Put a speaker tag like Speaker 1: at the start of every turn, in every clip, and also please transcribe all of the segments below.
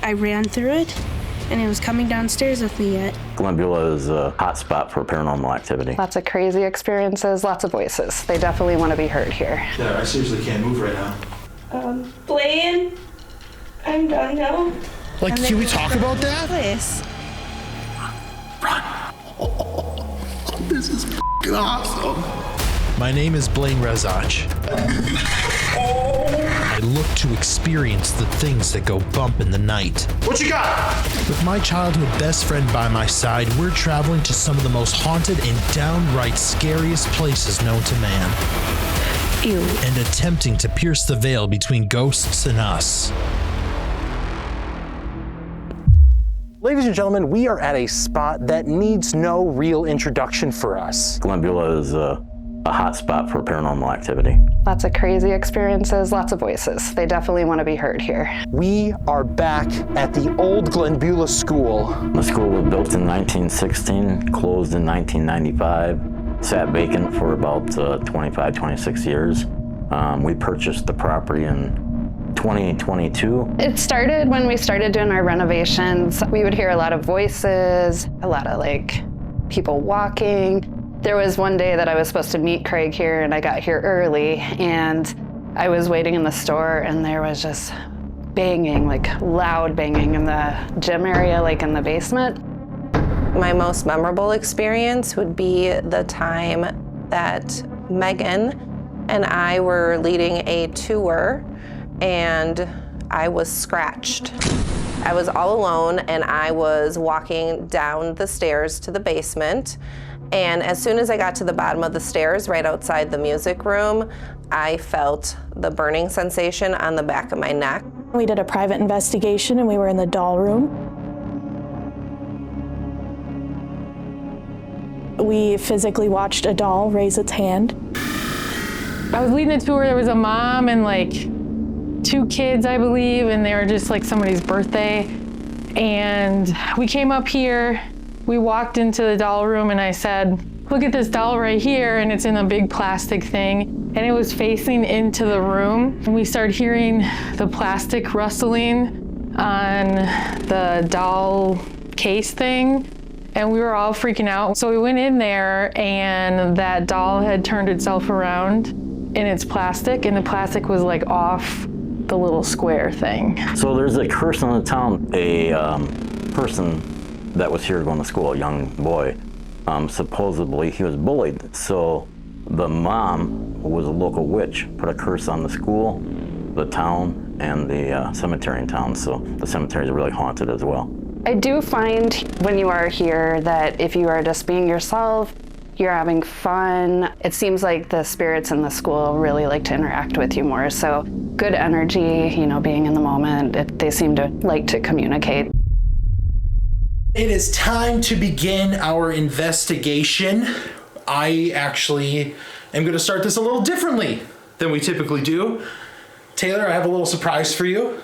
Speaker 1: I ran through it, and it was coming downstairs with me yet.
Speaker 2: Glenbeulah is a hot spot for paranormal activity.
Speaker 3: Lots of crazy experiences, lots of voices. They definitely want to be heard here.
Speaker 4: Yeah, I seriously can't move right now.
Speaker 1: Blaine, I'm done now.
Speaker 5: Like, can we talk about that?
Speaker 1: Place.
Speaker 5: This is f***ing awesome. My name is Blaine Rezach. I look to experience the things that go bump in the night.
Speaker 4: What you got?
Speaker 5: With my childhood best friend by my side, we're traveling to some of the most haunted and downright scariest places known to man.
Speaker 1: Ew.
Speaker 5: And attempting to pierce the veil between ghosts and us.
Speaker 6: Ladies and gentlemen, we are at a spot that needs no real introduction for us.
Speaker 2: Glenbeulah is a hot spot for paranormal activity.
Speaker 3: Lots of crazy experiences, lots of voices. They definitely want to be heard here.
Speaker 6: We are back at the old Glenbeulah School.
Speaker 2: The school was built in 1916, closed in 1995, sat vacant for about 25, 26 years. We purchased the property in 2022.
Speaker 3: It started when we started doing our renovations. We would hear a lot of voices, a lot of people walking. There was one day that I was supposed to meet Craig here, and I got here early, and I was waiting in the store, and there was just banging, loud banging in the gym area, in the basement.
Speaker 7: My most memorable experience would be the time that Megan and I were leading a tour, and I was scratched. I was all alone, and I was walking down the stairs to the basement. And as soon as I got to the bottom of the stairs, right outside the music room, I felt the burning sensation on the back of my neck.
Speaker 8: We did a private investigation, and we were in the doll room. We physically watched a doll raise its hand.
Speaker 9: I was leading a tour. There was a mom and 2 kids, I believe, and they were just somebody's birthday. And we came up here, we walked into the doll room, and I said, look at this doll right here, and it's in a big plastic thing. And it was facing into the room. And we started hearing the plastic rustling on the doll case thing. And we were all freaking out. So we went in there, and that doll had turned itself around in its plastic, and the plastic was off the little square thing.
Speaker 2: So there's a curse in the town. A person that was here going to school, a young boy, supposedly he was bullied. So the mom, who was a local witch, put a curse on the school, the town, and the cemetery in town. So the cemetery is really haunted as well.
Speaker 3: I do find when you are here that if you are just being yourself, you're having fun, it seems like the spirits in the school really like to interact with you more. So good energy, being in the moment, they seem to like to communicate.
Speaker 5: It is time to begin our investigation. I actually am going to start this a little differently than we typically do. Taylor, I have a little surprise for you.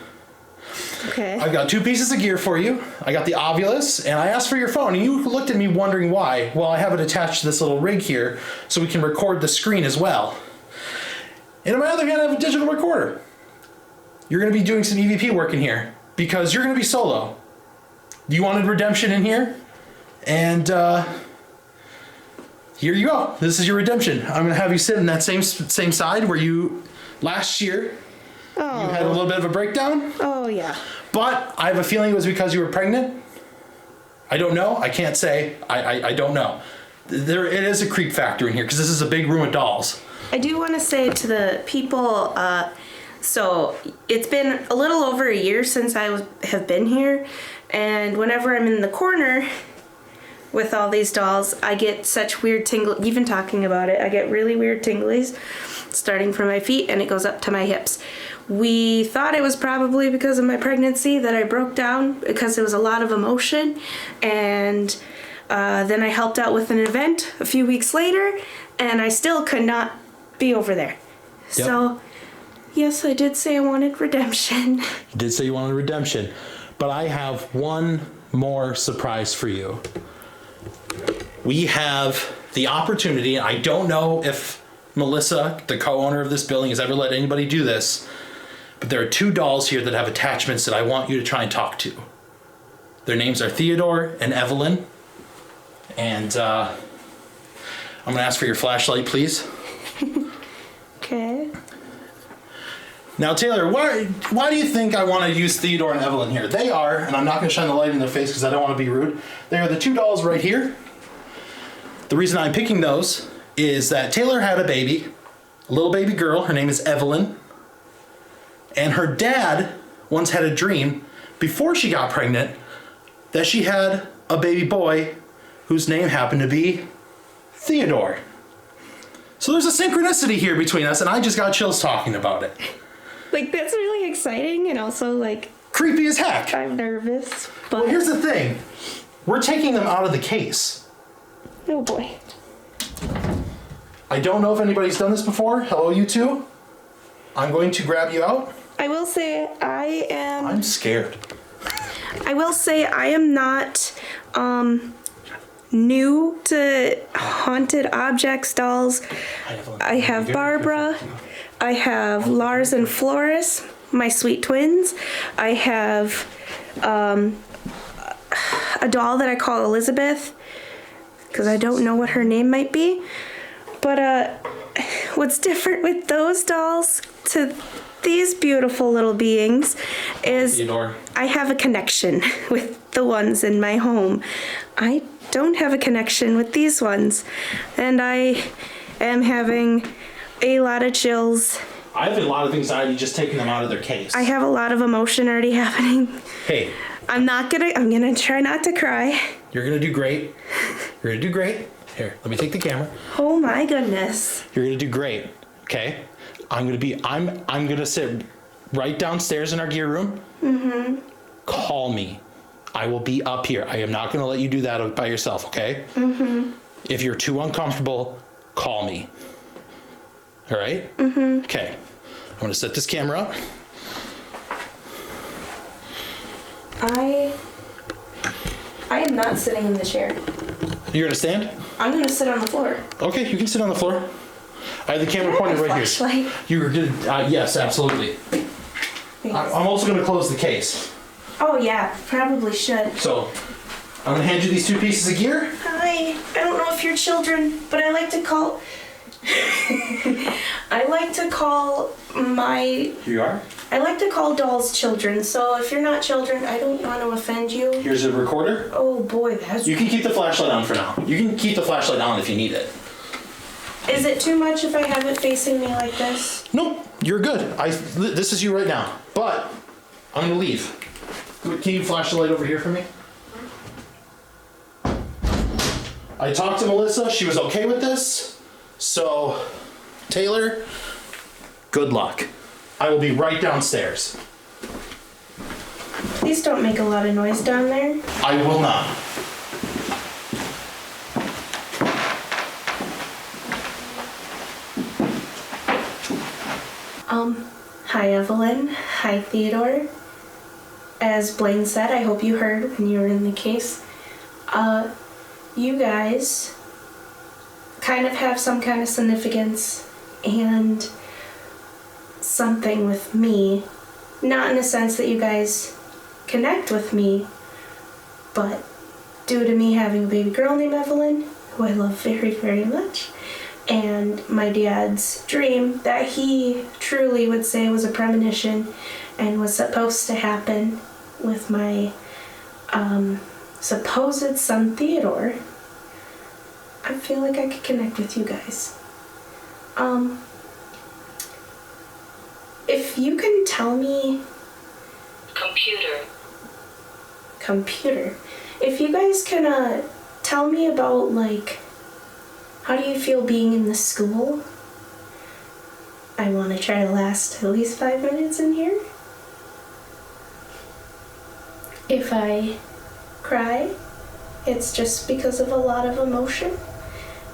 Speaker 1: Okay.
Speaker 5: I've got 2 pieces of gear for you. I got the Ovilus, and I asked for your phone, and you looked at me wondering why. Well, I have it attached to this little rig here so we can record the screen as well. And on my other hand, I have a digital recorder. You're going to be doing some EVP work in here because you're going to be solo. You wanted redemption in here, and here you go. This is your redemption. I'm going to have you sit in that same side where you last year. You had a little bit of a breakdown.
Speaker 1: Oh, yeah.
Speaker 5: But I have a feeling it was because you were pregnant. I don't know. I can't say. I don't know. It is a creep factor in here because this is a big room of dolls.
Speaker 1: I do want to say to the people, so it's been a little over a year since I have been here. And whenever I'm in the corner with all these dolls, I get such weird tingles. Even talking about it, I get really weird tinglies starting from my feet, and it goes up to my hips. We thought it was probably because of my pregnancy that I broke down because there was a lot of emotion. And then I helped out with an event a few weeks later, and I still could not be over there. Yep. So, yes, I did say I wanted redemption.
Speaker 5: You did say you wanted redemption. But I have one more surprise for you. We have the opportunity, and I don't know if Melissa, the co-owner of this building, has ever let anybody do this, But there are 2 dolls here that have attachments that I want you to try and talk to. Their names are Theodore and Evelyn. And I'm gonna ask for your flashlight, please.
Speaker 1: Okay.
Speaker 5: Now, Taylor, why do you think I want to use Theodore and Evelyn here? They are, and I'm not going to shine the light in their face because I don't want to be rude, they are the 2 dolls right here. The reason I'm picking those is that Taylor had a baby, a little baby girl. Her name is Evelyn. And her dad once had a dream before she got pregnant that she had a baby boy whose name happened to be Theodore. So there's a synchronicity here between us, and I just got chills talking about it.
Speaker 1: Like, that's really exciting and also, like...
Speaker 5: Creepy as heck.
Speaker 1: I'm nervous, but...
Speaker 5: Well, here's the thing. We're taking them out of the case.
Speaker 1: Oh, boy.
Speaker 5: I don't know if anybody's done this before. Hello, you two. I'm going to grab you out.
Speaker 1: I will say I am...
Speaker 5: I'm scared.
Speaker 1: I will say I am not, new to haunted objects dolls. I have Barbara. I have Lars and Floris, my sweet twins. I have a doll that I call Elizabeth because I don't know what her name might be. But what's different with those dolls to these beautiful little beings is
Speaker 5: Theodore.
Speaker 1: I have a connection with the ones in my home. I don't have a connection with these ones, and I am having a lot of chills.
Speaker 5: I have a lot of anxiety just taking them out of their case.
Speaker 1: I have a lot of emotion already happening.
Speaker 5: Hey.
Speaker 1: I'm gonna try not to cry.
Speaker 5: You're gonna do great. You're gonna do great. Here, let me take the camera.
Speaker 1: Oh my goodness.
Speaker 5: You're gonna do great, okay? I'm gonna sit right downstairs in our gear room. Mm-hmm. Call me. I will be up here. I am not gonna let you do that by yourself, okay? Mm-hmm. If you're too uncomfortable, call me. All right? Mm-hmm. Okay. I'm gonna set this camera up.
Speaker 1: I am not sitting in the chair.
Speaker 5: You're gonna stand?
Speaker 1: I'm gonna sit on the floor.
Speaker 5: Okay, you can sit on the floor. I have the camera pointed right here. You're good. Yes, absolutely. I'm also gonna close the case.
Speaker 1: Oh yeah, probably should.
Speaker 5: So, I'm gonna hand you these 2 pieces of gear.
Speaker 1: Hi. I don't know if you're children, but I like to call
Speaker 5: Here you are.
Speaker 1: I like to call dolls children, so if you're not children, I don't want to offend you.
Speaker 5: Here's a recorder.
Speaker 1: Oh boy, that's...
Speaker 5: You can keep the flashlight on for now. You can keep the flashlight on if you need it.
Speaker 1: Is it too much if I have it facing me like this?
Speaker 5: Nope, you're good. This is you right now. But, I'm gonna leave. Can you flash the light over here for me? I talked to Melissa, she was okay with this. So, Taylor, good luck. I will be right downstairs.
Speaker 1: Please don't make a lot of noise down there.
Speaker 5: I will not.
Speaker 1: Hi Evelyn. Hi Theodore. As Blaine said, I hope you heard when you were in the case. You guys kind of have some kind of significance and something with me. Not in a sense that you guys connect with me, but due to me having a baby girl named Evelyn, who I love very, very much, and my dad's dream that he truly would say was a premonition and was supposed to happen with my supposed son Theodore, I feel like I could connect with you guys. If you can tell me... Computer. If you guys can tell me about, like, how do you feel being in the school? I want to try to last at least 5 minutes in here. If I cry, it's just because of a lot of emotion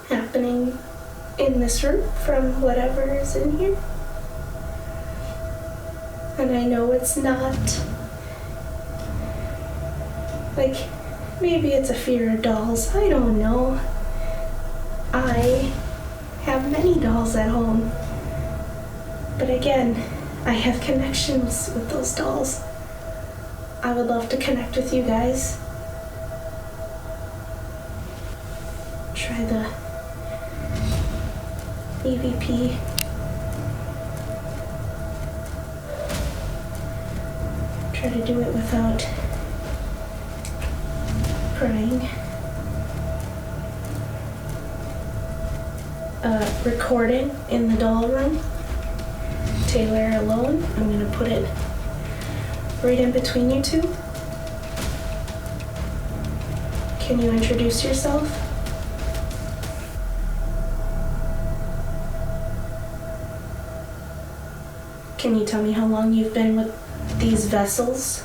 Speaker 1: happening in this room from whatever is in here. And I know it's not, like, maybe it's a fear of dolls, I don't know. I have many dolls at home. But again, I have connections with those dolls. I would love to connect with you guys. Try the EVP. Try to do it without crying. Recording in the doll room. Taylor alone. I'm gonna put it right in between you two. Can you introduce yourself? Can you tell me how long you've been with these vessels?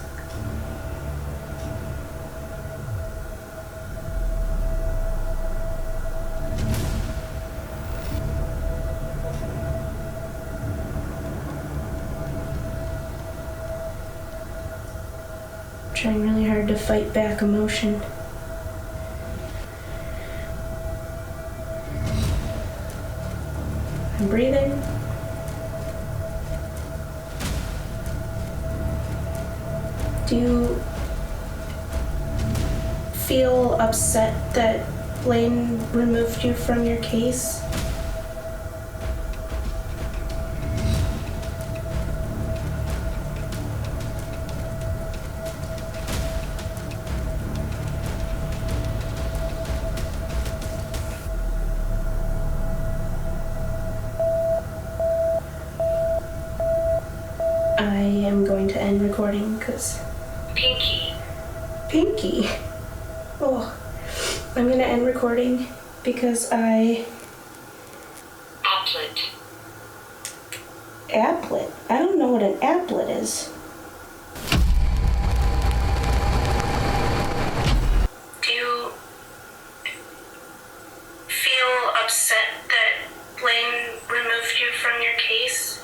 Speaker 1: Trying really hard to fight back emotion. I'm breathing. Do you feel upset that Blaine removed you from your case? I am going to end recording because... Pinky? Oh, I'm going to end recording because I... Applet? I don't know what an applet is. Do you feel upset that Blaine removed you from your case?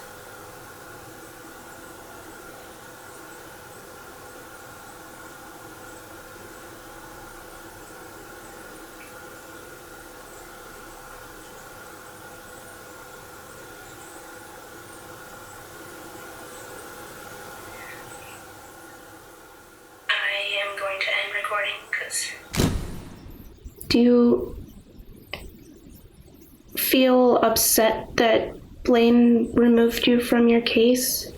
Speaker 1: Do you feel upset that Blaine removed you from your case?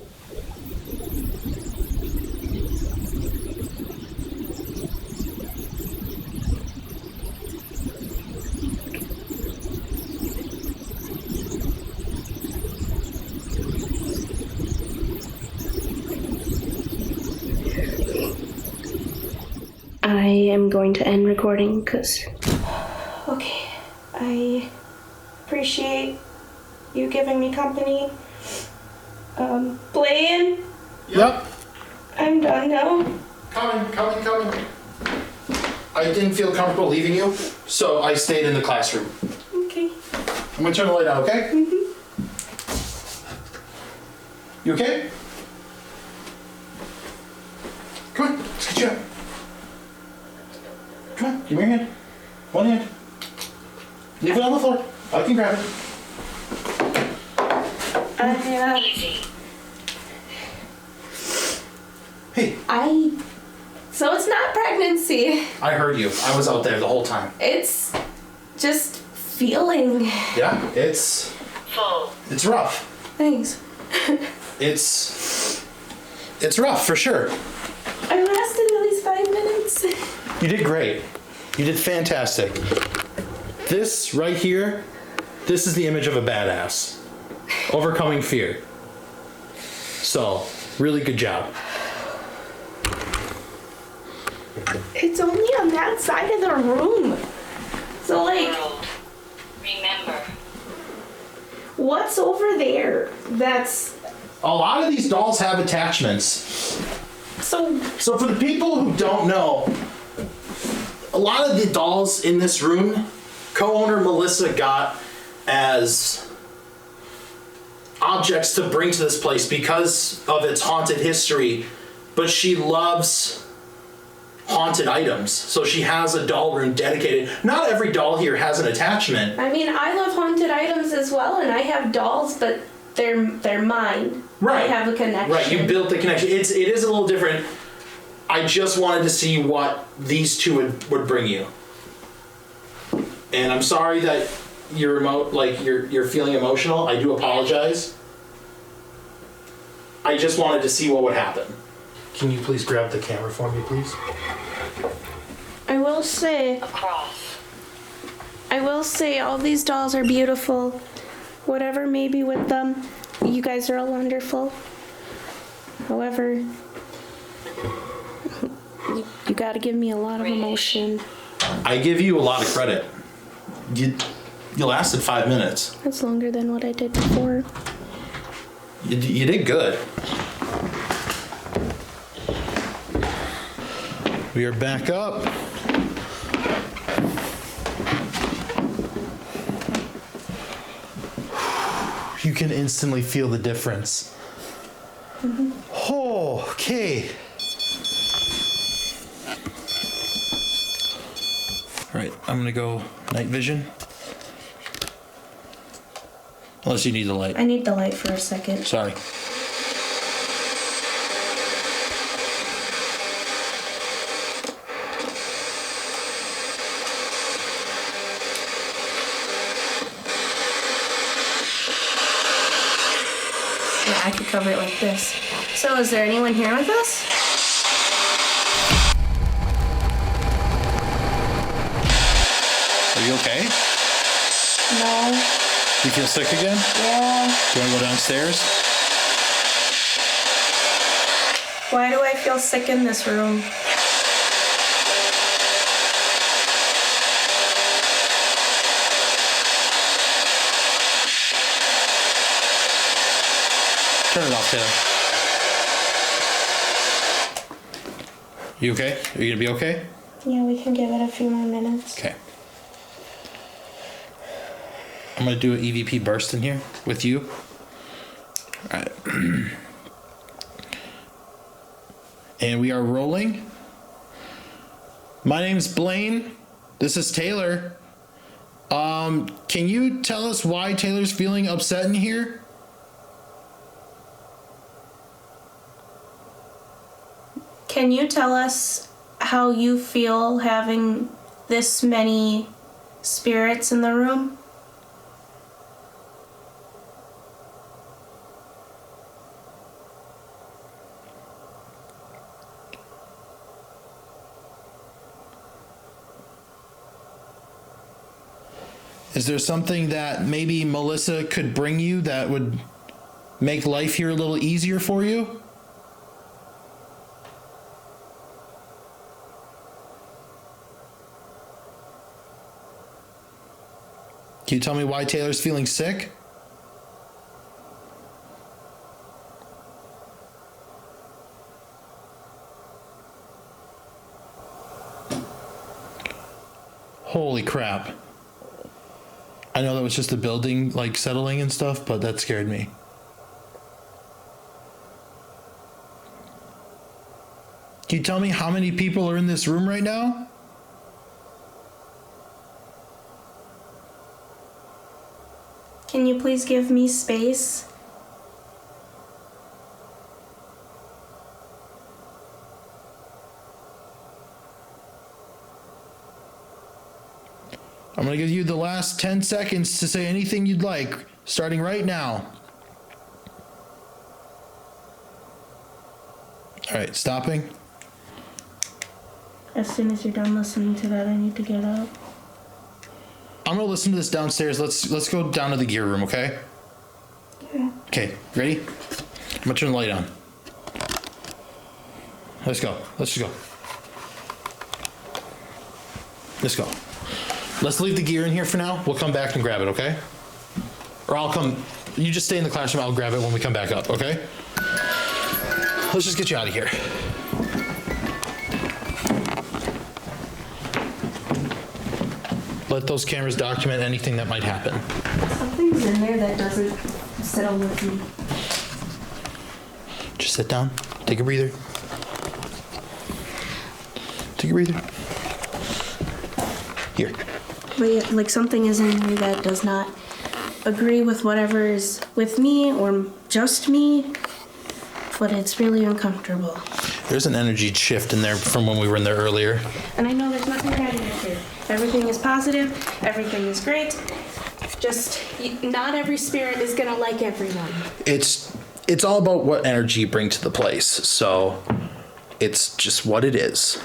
Speaker 1: I am going to end recording because... Okay, I appreciate you giving me company. Blaine?
Speaker 5: Yep.
Speaker 1: I'm done now.
Speaker 5: Coming. I didn't feel comfortable leaving you, so I stayed in the classroom.
Speaker 1: Okay.
Speaker 5: I'm gonna turn the light out, okay?
Speaker 1: Mm-hmm.
Speaker 5: You okay? Come on, let's get you up. Come on, give me your hand. One hand. Leave it on the floor. I can grab it.
Speaker 1: Easy.
Speaker 5: Hey.
Speaker 1: So it's not pregnancy.
Speaker 5: I heard you. I was out there the whole time.
Speaker 1: It's just feeling.
Speaker 5: Yeah, it's...
Speaker 1: Full.
Speaker 5: It's rough.
Speaker 1: Thanks.
Speaker 5: It's rough, for sure.
Speaker 1: I lasted at least 5 minutes.
Speaker 5: You did great. You did fantastic. This right here, this is the image of a badass. Overcoming fear. So, really good job.
Speaker 1: It's only on that side of the room. So like...
Speaker 10: Remember.
Speaker 1: What's over there? That's...
Speaker 5: A lot of these dolls have attachments. So for the people who don't know, a lot of the dolls in this room, co-owner Melissa got as objects to bring to this place because of its haunted history, but she loves haunted items, so she has a doll room dedicated. Not every doll here has an attachment.
Speaker 1: I mean, I love haunted items as well, and I have dolls, but they're mine.
Speaker 5: Right.
Speaker 1: I have a connection.
Speaker 5: Right, you built the connection. It is a little different. I just wanted to see what these two would bring you. And I'm sorry that you're feeling emotional. I do apologize. I just wanted to see what would happen. Can you please grab the camera for me, please?
Speaker 1: I will say all these dolls are beautiful. Whatever may be with them, you guys are all wonderful. However, you gotta give me a lot of emotion.
Speaker 5: I give you a lot of credit. You lasted 5 minutes.
Speaker 1: That's longer than what I did before.
Speaker 5: You did good. We are back up. You can instantly feel the difference.
Speaker 1: Mm-hmm.
Speaker 5: Oh, okay. All right, I'm gonna go night vision. Unless you need the light.
Speaker 1: I need the light for a second.
Speaker 5: Sorry.
Speaker 1: Yeah, I could cover it like this. So is there anyone here with us?
Speaker 5: Are you okay?
Speaker 1: No.
Speaker 5: You feel sick again?
Speaker 1: Yeah.
Speaker 5: Do you want to go downstairs?
Speaker 1: Why do I feel sick in this room?
Speaker 5: Turn it off, Taylor. You okay? Are you gonna be okay?
Speaker 1: Yeah, we can give it a few more minutes.
Speaker 5: Okay. I'm gonna do an EVP burst in here with you. All right. And we are rolling. My name's Blaine. This is Taylor. Can you tell us why Taylor's feeling upset in here?
Speaker 1: Can you tell us how you feel having this many spirits in the room?
Speaker 5: Is there something that maybe Melissa could bring you that would make life here a little easier for you? Can you tell me why Taylor's feeling sick? Holy crap. I know that was just the building like settling and stuff, but that scared me. Can you tell me how many people are in this room right now?
Speaker 1: Can you please give me space?
Speaker 5: I'm going to give you the last 10 seconds to say anything you'd like, starting right now. All right, stopping.
Speaker 1: As soon as you're done listening to that, I need to get up.
Speaker 5: I'm going to listen to this downstairs. Let's go down to the gear room, okay?
Speaker 1: Yeah.
Speaker 5: Okay, ready? I'm going to turn the light on. Let's go. Let's just go. Let's go. Let's leave the gear in here for now. We'll come back and grab it, okay? Or I'll come. You just stay in the classroom. I'll grab it when we come back up, okay? Let's just get you out of here. Let those cameras document anything that might happen.
Speaker 1: Something's in there that doesn't settle with me.
Speaker 5: Just sit down. Take a breather. Take a breather. Here.
Speaker 1: But yeah, like something is in here that does not agree with whatever is with me or just me, but it's really uncomfortable.
Speaker 5: There's an energy shift in there from when we were in there earlier.
Speaker 1: And I know there's nothing negative here. Everything is positive, everything is great. Just not every spirit is gonna like everyone.
Speaker 5: It's all about what energy you bring to the place. So it's just what it is.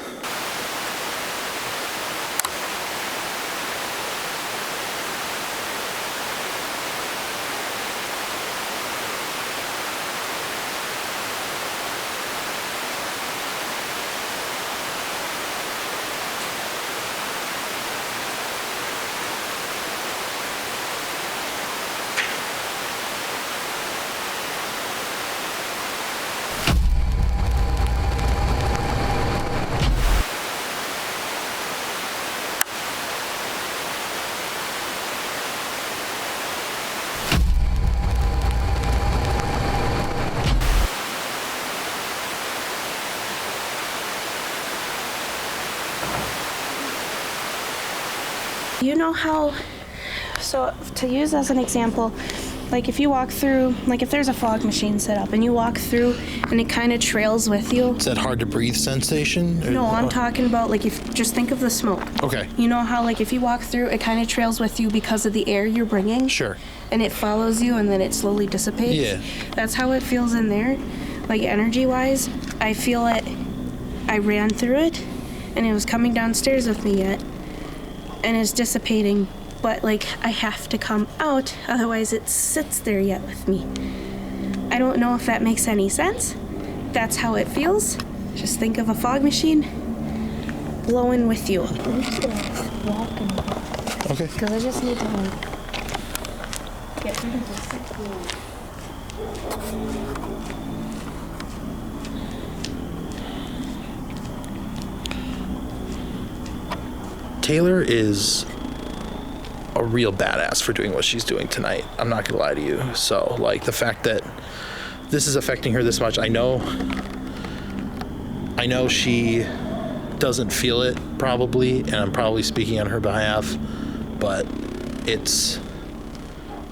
Speaker 1: You know how, so to use as an example, like if you walk through, like if there's a fog machine set up and you walk through and it kind of trails with you.
Speaker 5: Is that hard to breathe sensation?
Speaker 1: No, I'm talking about like if, just think of the smoke.
Speaker 5: Okay.
Speaker 1: You know how like if you walk through, it kind of trails with you because of the air you're bringing?
Speaker 5: Sure.
Speaker 1: And it follows you and then it slowly dissipates?
Speaker 5: Yeah.
Speaker 1: That's how it feels in there. Like energy-wise, I feel it, I ran through it and it was coming downstairs with me yet. And it's dissipating, but like I have to come out, otherwise it sits there yet with me. I don't know if that makes any sense. That's how it feels. Just think of a fog machine blowing with you.
Speaker 5: Okay.
Speaker 1: Because I just need to like get rid of this.
Speaker 5: Taylor is a real badass for doing what she's doing tonight. I'm not gonna lie to you. So, like, the fact that this is affecting her this much, I know she doesn't feel it probably, and I'm probably speaking on her behalf, but it's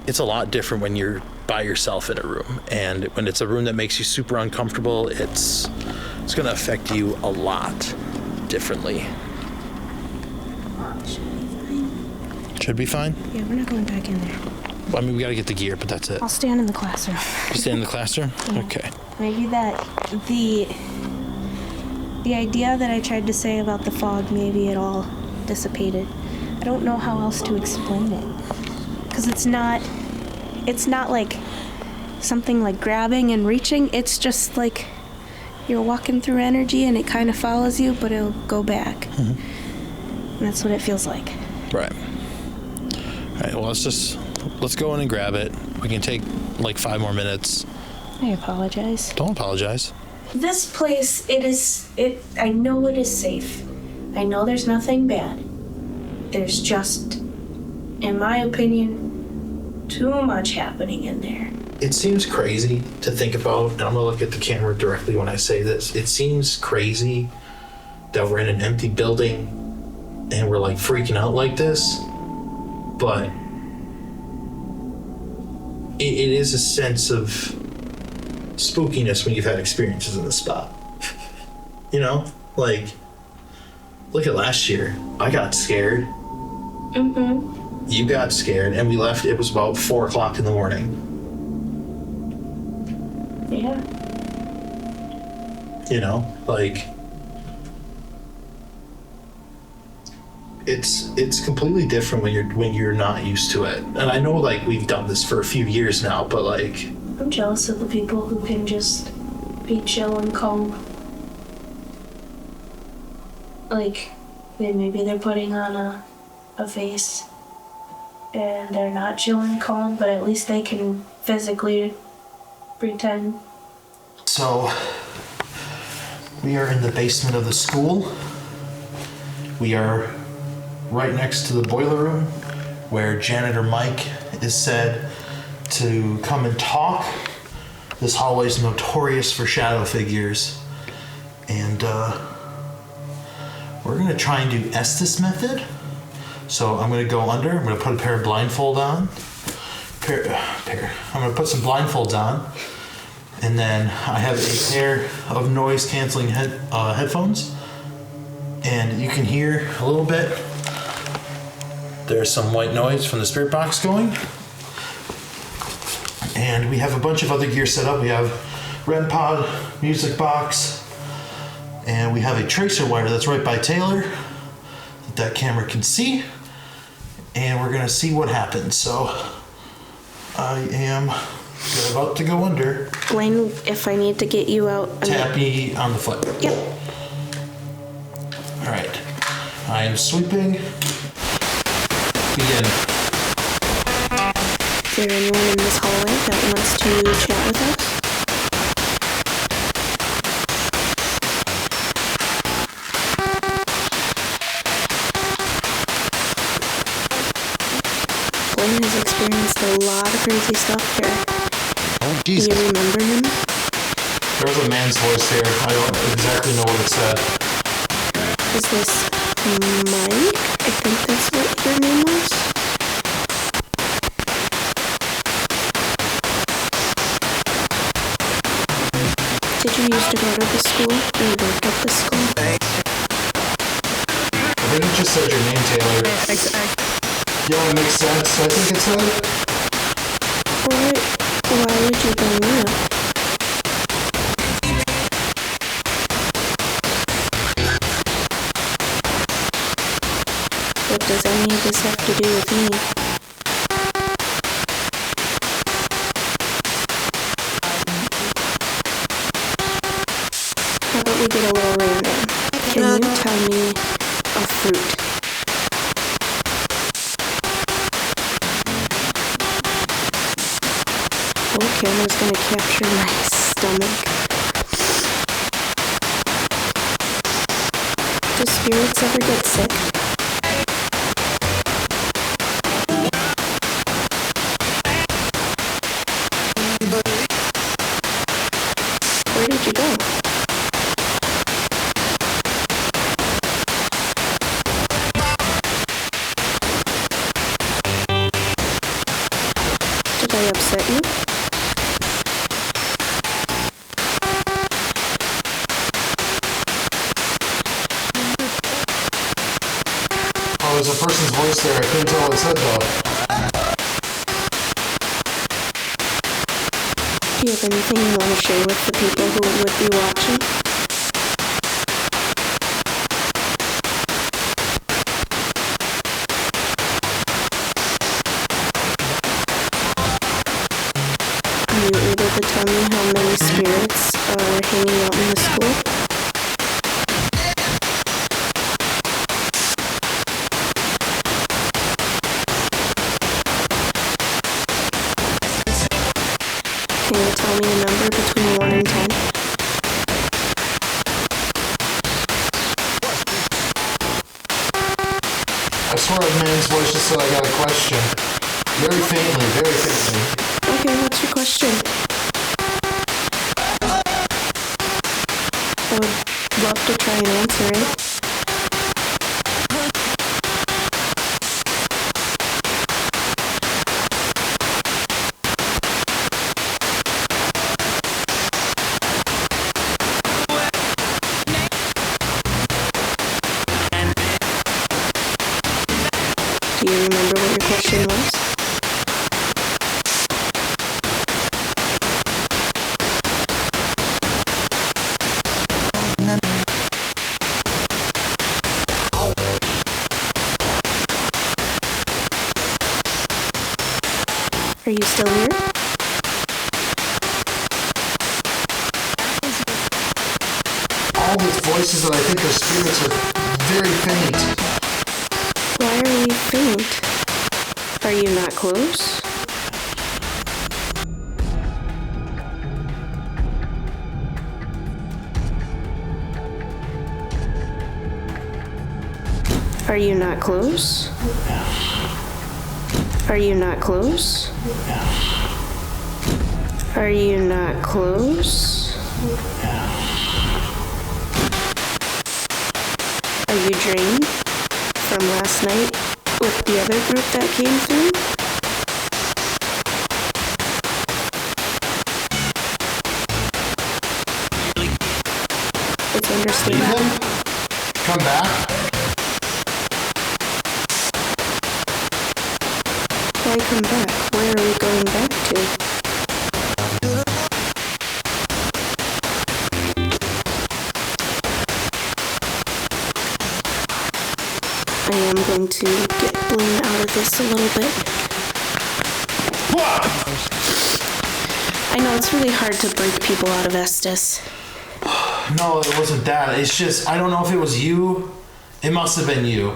Speaker 5: a lot different when you're by yourself in a room, and when it's a room that makes you super uncomfortable, it's gonna affect you a lot differently. Should be fine?
Speaker 1: Yeah, we're not going back in there.
Speaker 5: Well, I mean, we gotta get the gear, but that's it.
Speaker 1: I'll stand in the classroom.
Speaker 5: You stand in the classroom?
Speaker 1: Yeah.
Speaker 5: Okay.
Speaker 1: Maybe that the idea that I tried to say about the fog, maybe it all dissipated. I don't know how else to explain it. Because it's not like something like grabbing and reaching. It's just like you're walking through energy and it kind of follows you, but it'll go back. Mm-hmm. And that's what it feels like.
Speaker 5: Right. All right, well, let's go in and grab it. We can take like 5 more minutes.
Speaker 1: I apologize.
Speaker 5: Don't apologize.
Speaker 1: This place, I know it is safe. I know there's nothing bad. There's just, in my opinion, too much happening in there.
Speaker 5: It seems crazy to think about, and I'm gonna look at the camera directly when I say this. It seems crazy that we're in an empty building and we're like freaking out like this, but it is a sense of spookiness when you've had experiences in the spot. You know, like, look at last year. I got scared. Mm-hmm. You got scared, and we left. It was about 4 o'clock in the morning.
Speaker 1: Yeah.
Speaker 5: You know, like, it's completely different when you're not used to it. And I know, like, we've done this for a few years now, but like,
Speaker 1: I'm jealous of the people who can just be chill and calm. Like, maybe they're putting on a face and they're not chill and calm, but at least they can physically pretend.
Speaker 5: So, we are in the basement of the school. We are right next to the boiler room where janitor Mike is said to come and talk. This hallway is notorious for shadow figures, and we're gonna try and do Estes method. So I'm gonna go under, I'm gonna put a pair of blindfold on, I'm gonna put some blindfolds on, and then I have a pair of noise canceling headphones, and you can hear a little bit. There's some white noise from the spirit box going, and we have a bunch of other gear set up. We have REM pod, music box, and we have a tracer wire that's right by Taylor that camera can see, and we're gonna see what happens. So I am about to go under.
Speaker 1: Blaine, if I need to get you out.
Speaker 5: Tap me on the foot.
Speaker 1: Yep.
Speaker 5: All right. I am sweeping. Begin.
Speaker 1: Is there anyone in this hallway that wants to chat with us? Blaine has experienced a lot of crazy stuff here.
Speaker 5: Oh,
Speaker 1: Do
Speaker 5: Jesus.
Speaker 1: you remember him?
Speaker 5: There was a man's voice here. I don't exactly know what it said.
Speaker 1: Is this Mike? I think that's what your name was. Did you used to go to the school or work at the school?
Speaker 5: I think it just said your name, Taylor. Yeah, it makes sense. I think it said.
Speaker 1: Why would you bring me up? What does any of this have to do with me? How about we get a little random? Can you tell me a fruit? Oh, camera's gonna capture my stomach. Do spirits ever get sick? Where did you go? Did I upset you?
Speaker 5: Oh, there's a person's voice there. I couldn't tell what it said though.
Speaker 1: Do you have anything you want to share with the people who would be watching? Are you able to tell me how many spirits are hanging out in the school? Can you tell me a number between 1 and 10?
Speaker 5: I swear a man's voice just said I got a question. Very faintly, very faintly.
Speaker 1: Okay, what's your question? I would love to try and answer it. Do you remember what your question was? Are you still here?
Speaker 5: All these voices that I think are spirits are very faint.
Speaker 1: Why are you faint? Are you not close? Are you not close? Are you not close? Are you not close? Are you drained from last night with the other group that came through? to understand
Speaker 5: Leave
Speaker 1: that.
Speaker 5: him? Come back?
Speaker 1: Why come back? Where are we going back to? I am going to get Blaine out of this a little bit. I know it's really hard to break people out of Estes.
Speaker 5: No, it wasn't that. It's just, I don't know if it was you. It must have been you.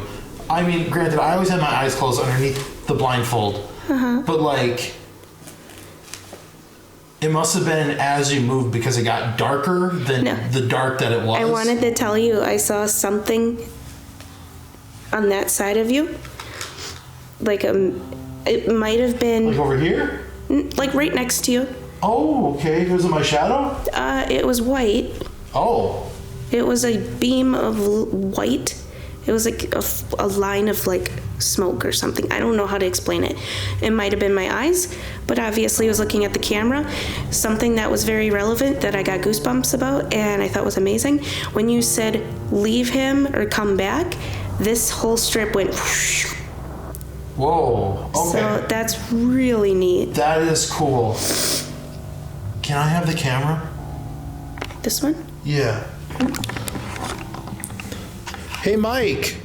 Speaker 5: I mean, granted, I always had my eyes closed underneath the blindfold. But, like, it must have been as you moved because it got darker than the dark that it was.
Speaker 1: I wanted to tell you I saw something on that side of you. Like, it might have been...
Speaker 5: Like over here?
Speaker 1: Like right next to you.
Speaker 5: Oh, okay. Was it my shadow?
Speaker 1: It was white.
Speaker 5: Oh.
Speaker 1: It was a beam of white. It was like a line of like smoke or something. I don't know how to explain it. It might have been my eyes, but obviously I was looking at the camera. Something that was very relevant that I got goosebumps about and I thought was amazing. When you said leave him or come back, this whole strip went whoosh.
Speaker 5: Whoa. Okay.
Speaker 1: So that's really neat.
Speaker 5: That is cool. Can I have the camera?
Speaker 1: This one?
Speaker 5: Yeah. Hey, Mike,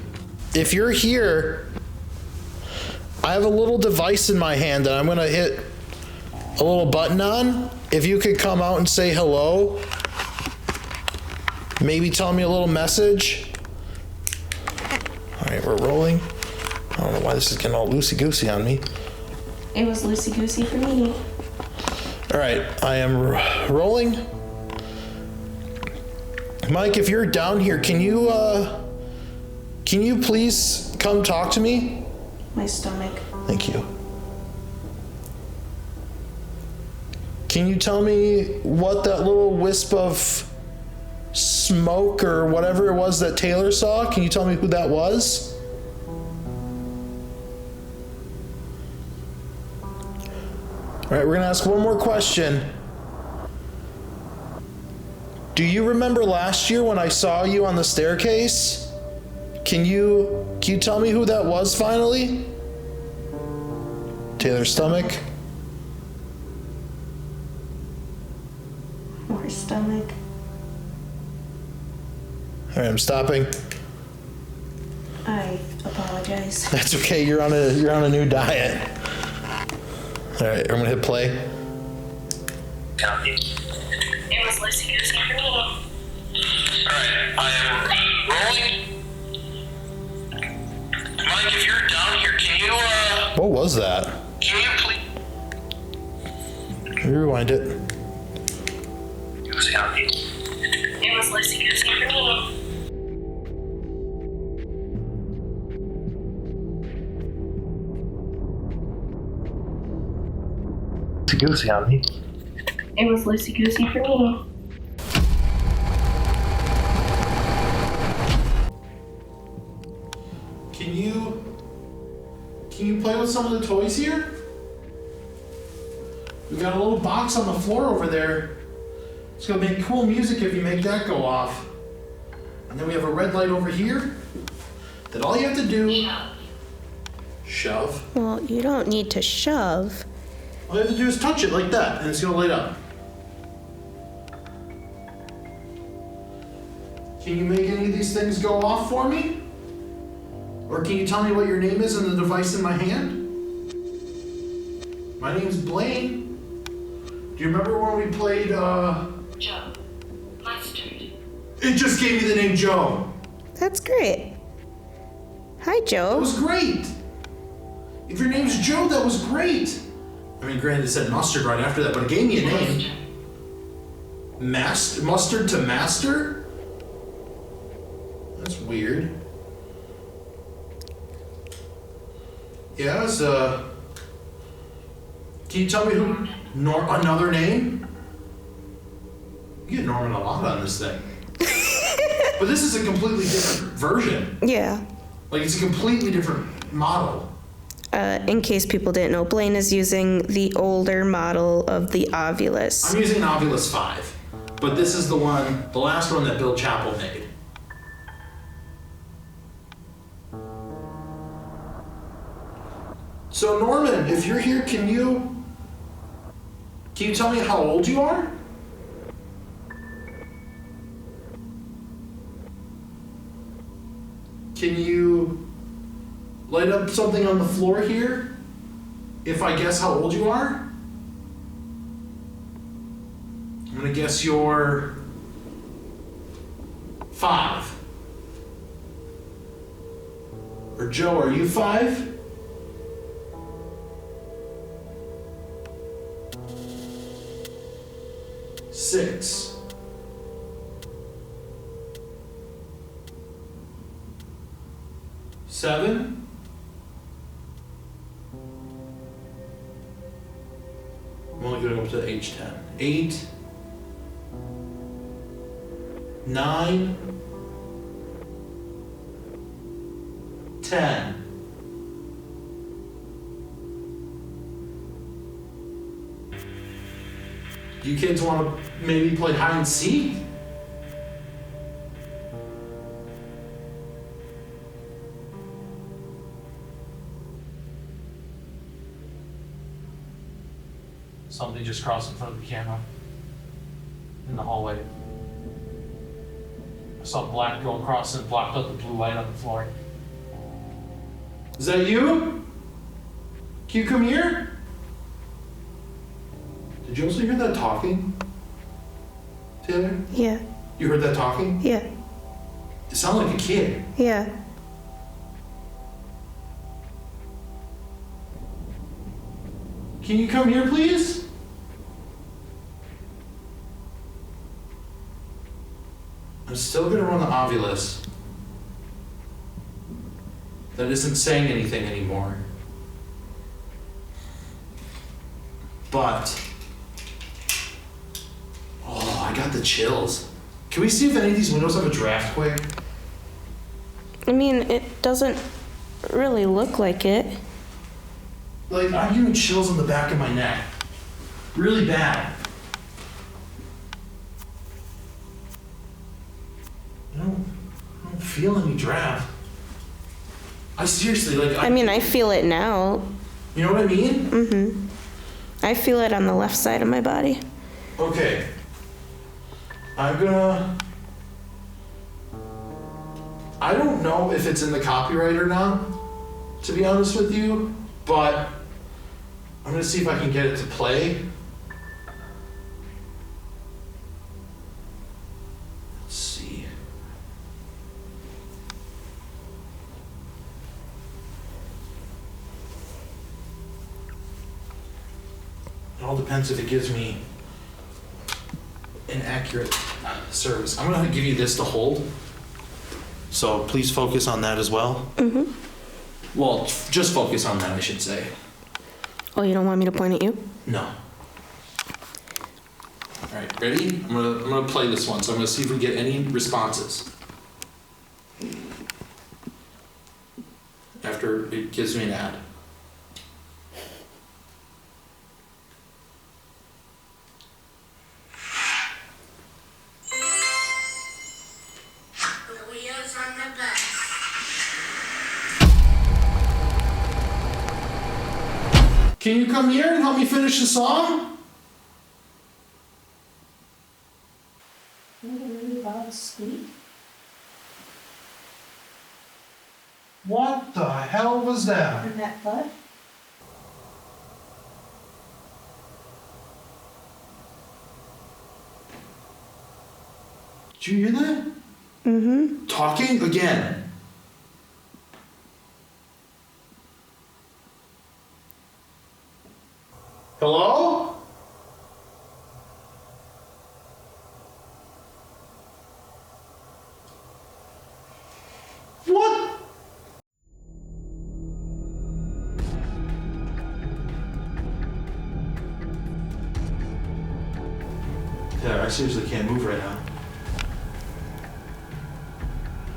Speaker 5: if you're here, I have a little device in my hand that I'm going to hit a little button on. If you could come out and say hello, maybe tell me a little message. All right, we're rolling. I don't know why this is getting all loosey-goosey on me.
Speaker 1: It was loosey-goosey for me.
Speaker 5: All right, I am rolling. Mike, if you're down here, can you please come talk to me?
Speaker 1: My stomach.
Speaker 5: Thank you. Can you tell me what that little wisp of smoke or whatever it was that Taylor saw? Can you tell me who that was? All right, we're gonna ask one more question. Do you remember last year when I saw you on the staircase? Can you tell me who that was finally? Taylor's stomach?
Speaker 1: More stomach.
Speaker 5: All right, I'm stopping.
Speaker 1: I apologize.
Speaker 5: That's okay. You're on a new diet. All right, I'm gonna hit play.
Speaker 10: Copy. It was loosey-goosey for me. Alright, I am rolling. Mike, if you're down here, can you,
Speaker 5: What was that?
Speaker 10: Can you please...
Speaker 5: Let me rewind it.
Speaker 10: It was copy. It was loosey-goosey for me.
Speaker 5: Loosey-goosey on me.
Speaker 1: It was loosey-goosey for me.
Speaker 5: Can you play with some of the toys here? We got a little box on the floor over there. It's gonna make cool music if you make that go off. And then we have a red light over here that all you have to do... Shove.
Speaker 1: Well, you don't need to shove.
Speaker 5: All you have to do is touch it like that, and it's gonna light up. Can you make any of these things go off for me? Or can you tell me what your name is and the device in my hand? My name's Blaine. Do you remember when we played,
Speaker 10: Joe. Mustard.
Speaker 5: It just gave me the name Joe.
Speaker 1: That's great. Hi,
Speaker 5: That
Speaker 1: Joe.
Speaker 5: was great. If your name's Joe, that was great. I mean, granted, it said mustard right after that, but it gave me a name. Mustard to master? That's weird. Yeah, it's, can you tell me who, another name? You get Norman a lot on this thing. But this is a completely different version.
Speaker 1: Yeah.
Speaker 5: Like, it's a completely different model.
Speaker 1: In case people didn't know, Blaine is using the older model of the Ovulus.
Speaker 5: I'm using an Ovulus 5. But this is the last one that Bill Chappell made. So Norman, if you're here, can you tell me how old you are? Can you light up something on the floor here if I guess how old you are? I'm gonna guess you're 5. Or Joe, are you 5? Six. Seven. I'm only going up to age 10. 8. 9. 10. Do you kids want to maybe play hide and seek? Something just crossed in front of the camera in the hallway. I saw black go across and blocked out the blue light on the floor. Is that you? Can you come here? Did you also hear that talking, Taylor?
Speaker 1: Yeah.
Speaker 5: You heard that talking?
Speaker 1: Yeah.
Speaker 5: It sounded like a kid.
Speaker 1: Yeah.
Speaker 5: Can you come here, please? I'm still gonna run the Ovilus. That isn't saying anything anymore. But, oh, I got the chills. Can we see if any of these windows have a draft quick?
Speaker 1: I mean, it doesn't really look like it.
Speaker 5: Like, I'm getting chills on the back of my neck. Really bad. I don't feel any draft. I seriously, like...
Speaker 1: I mean, I feel it now.
Speaker 5: You know what I mean?
Speaker 1: Mm-hmm. I feel it on the left side of my body.
Speaker 5: Okay. I'm gonna... I don't know if it's in the copyright or not, to be honest with you, but I'm gonna see if I can get it to play. Let's see. It all depends if it gives me an accurate service. I'm gonna give you this to hold. So please focus on that as well.
Speaker 1: Mm-hmm.
Speaker 5: Well, just focus on that, I should say.
Speaker 1: Oh, you don't want me to point at you?
Speaker 5: No. All right, ready? I'm gonna play this one, so I'm gonna see if we get any responses. After it gives me an ad. Can you come here and help me finish the song? What the hell was that?
Speaker 1: From that butt?
Speaker 5: Did you hear that?
Speaker 1: Mm-hmm.
Speaker 5: Talking again. Hello? What? Yeah, I seriously can't move right now.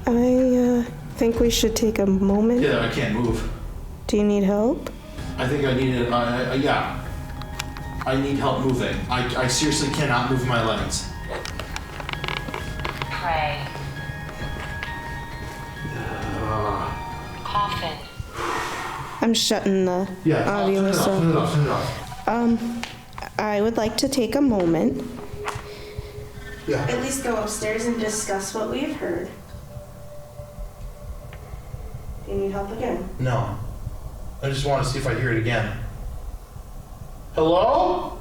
Speaker 1: I think we should take a moment.
Speaker 5: Yeah, I can't move.
Speaker 1: Do you need help?
Speaker 5: I think I need it. Yeah. I need help moving. I seriously cannot move my legs.
Speaker 10: Craig. Coffin.
Speaker 1: I'm shutting the audio off.
Speaker 5: Turn it off.
Speaker 1: I would like to take a moment.
Speaker 5: Yeah.
Speaker 1: At least go upstairs and discuss what we've heard. Do you need help again?
Speaker 5: No. I just want to see if I hear it again. Hello?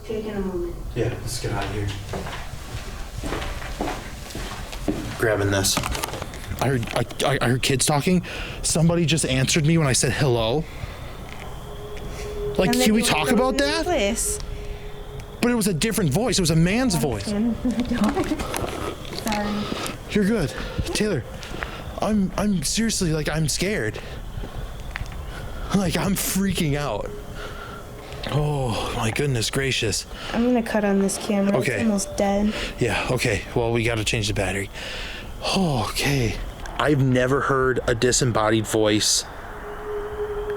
Speaker 1: Taking a moment.
Speaker 5: Yeah, let's get out of here. Grabbing this. I heard kids talking. Somebody just answered me when I said hello. Like, can we talk about that?
Speaker 1: Place.
Speaker 5: But it was a different voice. It was a man's voice.
Speaker 9: Sorry.
Speaker 5: You're good. Taylor, I'm seriously, like, I'm scared. Like, I'm freaking out. Oh, my goodness gracious.
Speaker 1: I'm gonna cut on this camera.
Speaker 5: Okay.
Speaker 1: It's almost dead.
Speaker 5: Yeah, okay. Well, we gotta change the battery. Oh, okay. I've never heard a disembodied voice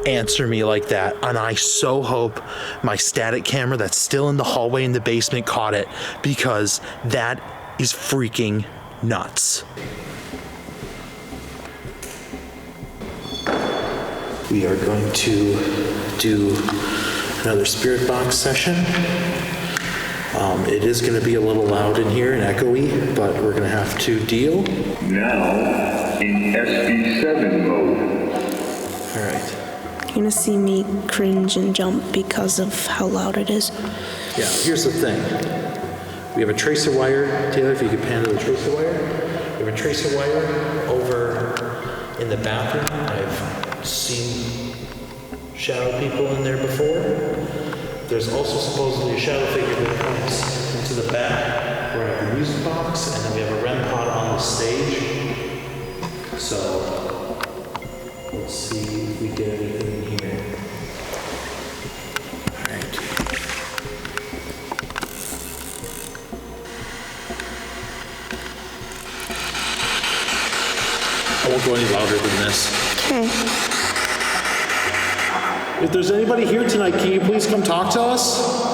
Speaker 5: answer me like that, and I so hope my static camera that's still in the hallway in the basement caught it, because that is freaking nuts. We are going to do another spirit box session. It is going to be a little loud in here and echoey, but we're going to have to deal.
Speaker 11: Now in SB7 mode.
Speaker 5: All right.
Speaker 1: You're gonna see me cringe and jump because of how loud it is.
Speaker 5: Yeah, here's the thing. We have a tracer wire. Taylor, if you could pan to the tracer wire. We have a tracer wire over in the bathroom. I've seen shadow people in there before. There's also supposedly a shadow figure that comes into the back where I have a music box, and then we have a REM pod on the stage. So let's see if we get anything in here. All right. I won't go any louder than this.
Speaker 1: Okay.
Speaker 5: If there's anybody here tonight, can you please come talk to us?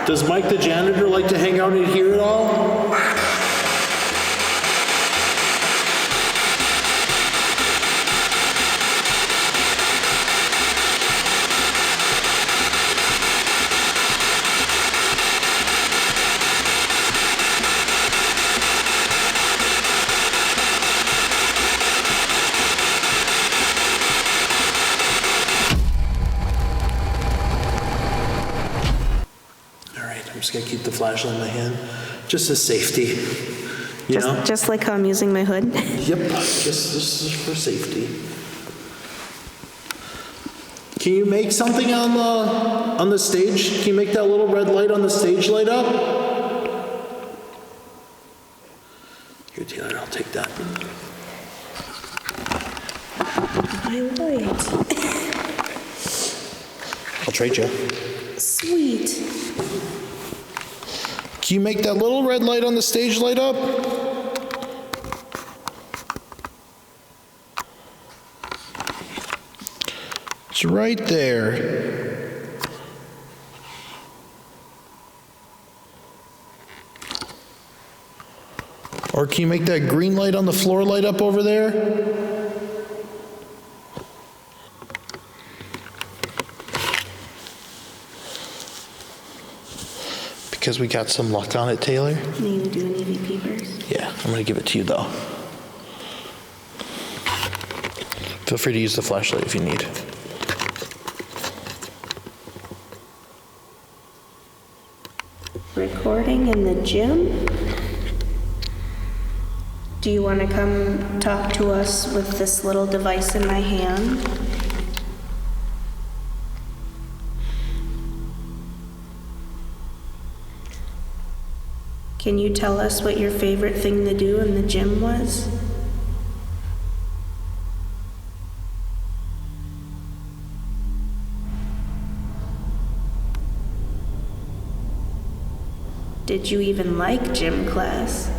Speaker 5: Does Mike the janitor like to hang out in here at all? I'm just gonna keep the flashlight in my hand, just as safety, you know?
Speaker 1: Just like how I'm using my hood.
Speaker 5: Yep, just for safety. Can you make something on the stage? Can you make that little red light on the stage light up? Here, Taylor, I'll take that.
Speaker 1: My light.
Speaker 5: I'll trade you.
Speaker 1: Sweet.
Speaker 5: Can you make that little red light on the stage light up? It's right there. Or can you make that green light on the floor light up over there? Because we got some luck on it, Taylor.
Speaker 1: Need to do an EVP first?
Speaker 5: Yeah, I'm gonna give it to you though. Feel free to use the flashlight if you need.
Speaker 1: Recording in the gym? Do you want to come talk to us with this little device in my hand? Can you tell us what your favorite thing to do in the gym was? Did you even like gym class?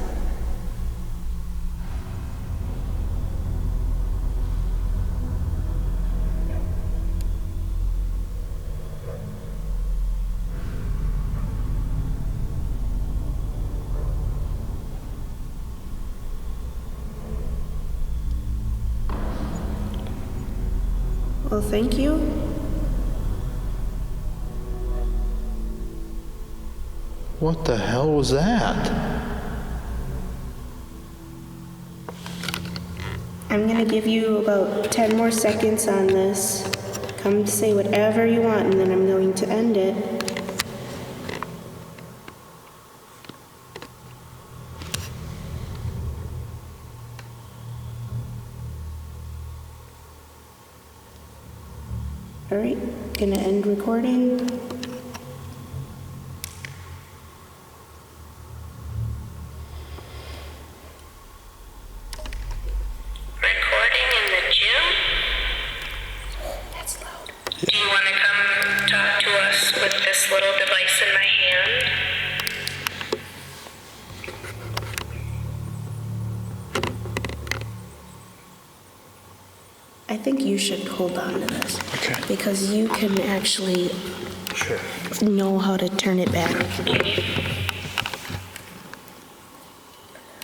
Speaker 1: Well, thank you.
Speaker 4: What the hell was that?
Speaker 1: I'm gonna give you about 10 more seconds on this. Come say whatever you want, and then I'm going to end it. All right, gonna end recording.
Speaker 10: Recording in the gym?
Speaker 1: That's loud.
Speaker 10: Do you want to come talk to us with this little device in my hand?
Speaker 1: I think you should hold on to this.
Speaker 5: Okay.
Speaker 1: Because you can actually know how to turn it back.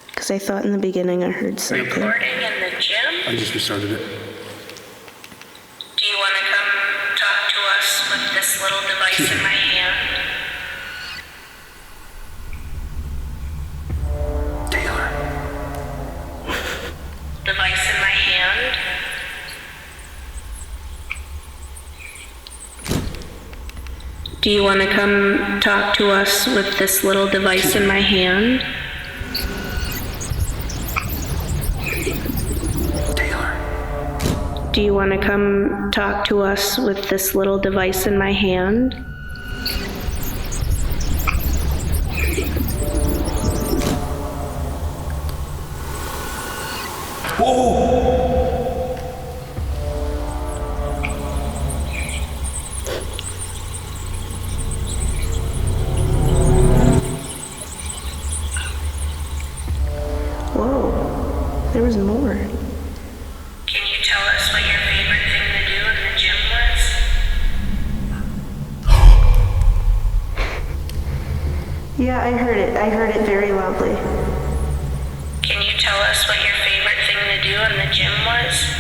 Speaker 1: Because I thought in the beginning I heard something.
Speaker 10: Recording in the gym?
Speaker 5: I just restarted it.
Speaker 10: Do you want to come talk to us with this little device in my hand?
Speaker 5: Taylor.
Speaker 10: Device in my hand? Do you want to come talk to us with this little device in my hand?
Speaker 5: Taylor.
Speaker 1: Do you want to come talk to us with this little device in my hand? Whoa, there was more.
Speaker 10: Can you tell us what your favorite thing to do in the gym was?
Speaker 1: Yeah, I heard it. I heard it very loudly.
Speaker 10: Can you tell us what your favorite thing to do in the gym was?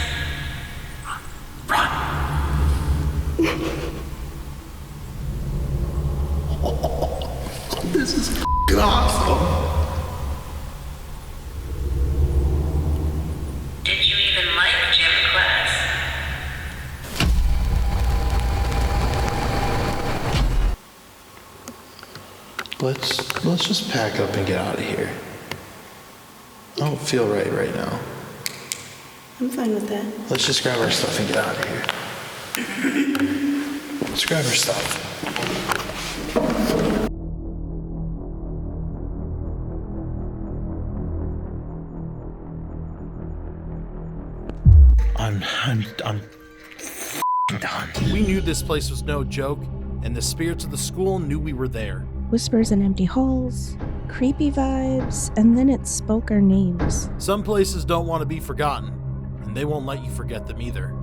Speaker 5: This is awesome.
Speaker 10: Did you even like gym class?
Speaker 4: Let's just pack up and get out of here. I don't feel right now.
Speaker 1: I'm fine with that.
Speaker 4: Let's just grab our stuff and get out of here. Let's grab our stuff.
Speaker 5: I'm done. We knew this place was no joke, and the spirits of the school knew we were there.
Speaker 8: Whispers in empty halls, creepy vibes, and then it spoke our names.
Speaker 5: Some places don't want to be forgotten, and they won't let you forget them either.